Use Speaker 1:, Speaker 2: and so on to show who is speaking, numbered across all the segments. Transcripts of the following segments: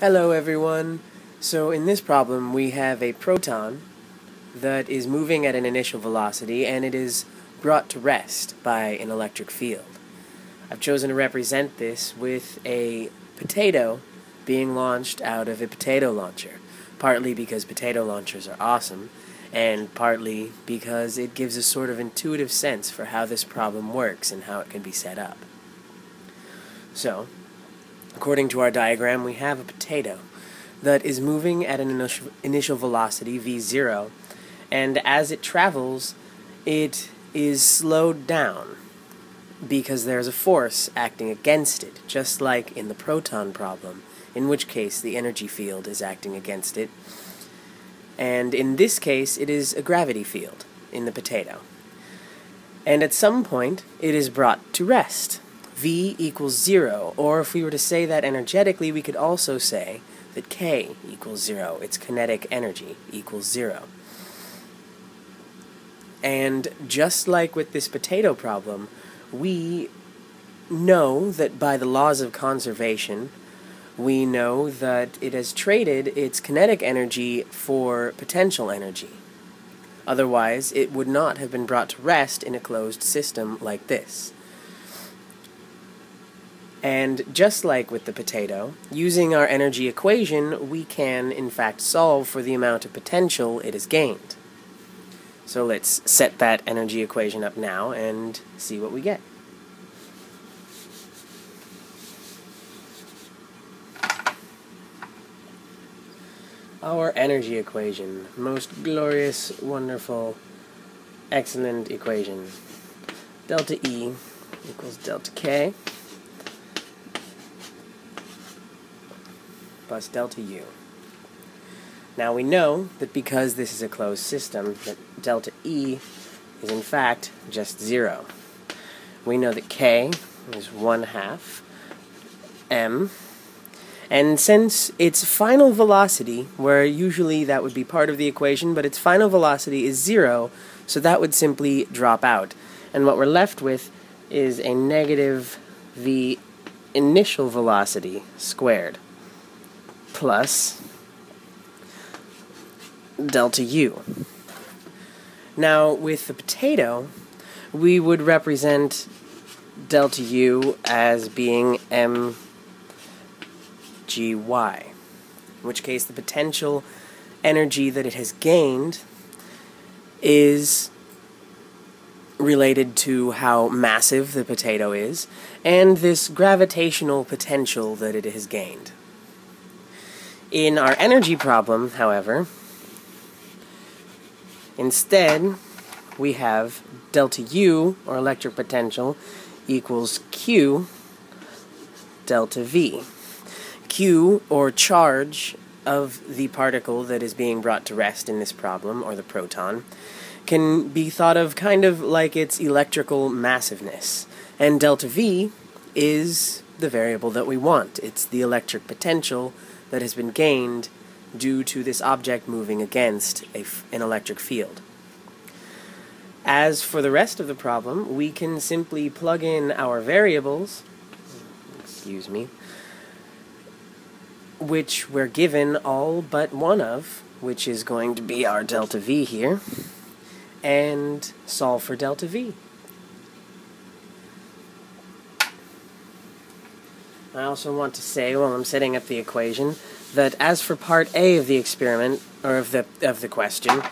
Speaker 1: Hello everyone. So in this problem we have a proton that is moving at an initial velocity and it is brought to rest by an electric field. I've chosen to represent this with a potato being launched out of a potato launcher, partly because potato launchers are awesome and partly because it gives a sort of intuitive sense for how this problem works and how it can be set up. So, according to our diagram, we have a potato that is moving at an initial velocity, v0, and as it travels, it is slowed down because there's a force acting against it, just like in the proton problem, in which case the energy field is acting against it. And in this case, it is a gravity field in the potato. And at some point, it is brought to rest. V equals 0, or if we were to say that energetically, we could also say that K equals 0. Its kinetic energy equals 0. And just like with this potato problem, we know that by the laws of conservation, we know that it has traded its kinetic energy for potential energy. Otherwise, it would not have been brought to rest in a closed system like this. And just like with the potato, using our energy equation, we can, in fact, solve for the amount of potential it has gained. So let's set that energy equation up now and see what we get. Our energy equation, most glorious, wonderful, excellent equation. Delta E equals delta K plus delta U. Now we know that because this is a closed system, that delta E is in fact just 0. We know that K is 1/2 m. And since its final velocity, where usually that would be part of the equation, but its final velocity is 0, so that would simply drop out. And what we're left with is a negative v initial velocity squared plus delta U. Now, with the potato, we would represent delta U as being m GY, in which case the potential energy that it has gained is related to how massive the potato is, and this gravitational potential that it has gained. In our energy problem, however, instead we have delta U, or electric potential, equals Q delta V. Q, or charge, of the particle that is being brought to rest in this problem, or the proton, can be thought of kind of like its electrical massiveness. And delta V is the variable that we want. It's the electric potential that has been gained due to this object moving against an electric field. As for the rest of the problem, we can simply plug in our variables, which we're given all but one of, which is going to be our delta V here, and solve for delta V. I also want to say, while I'm setting up the equation, that as for part A of the experiment, or of the question,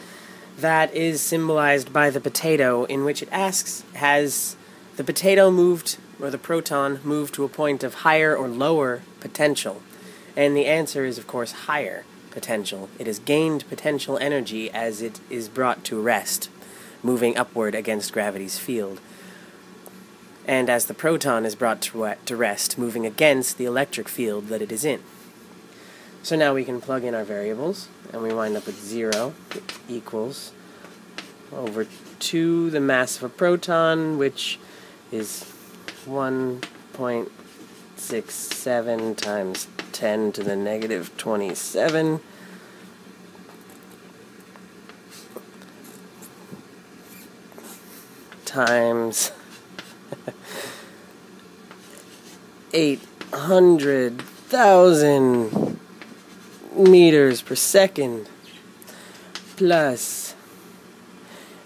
Speaker 1: that is symbolized by the potato, in which it asks, has the potato moved, or the proton moved to a point of higher or lower potential? And the answer is, of course, higher potential. It has gained potential energy as it is brought to rest, moving upward against gravity's field. And as the proton is brought to rest, moving against the electric field that it is in. So now we can plug in our variables, and we wind up with 0 equals over 2 the mass of a proton, which is 1.67 times 10 to the negative 27 times 800 1,000 meters per second plus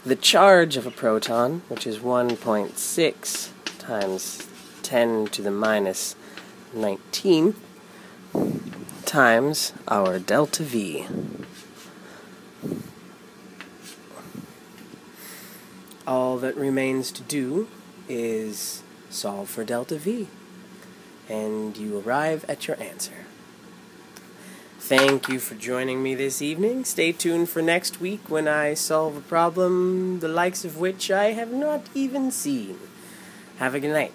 Speaker 1: the charge of a proton, which is 1.6 times 10 to the minus 19 times our delta V. All that remains to do is solve for delta V, and you arrive at your answer. Thank you for joining me this evening. Stay tuned for next week when I solve a problem the likes of which I have not even seen. Have a good night.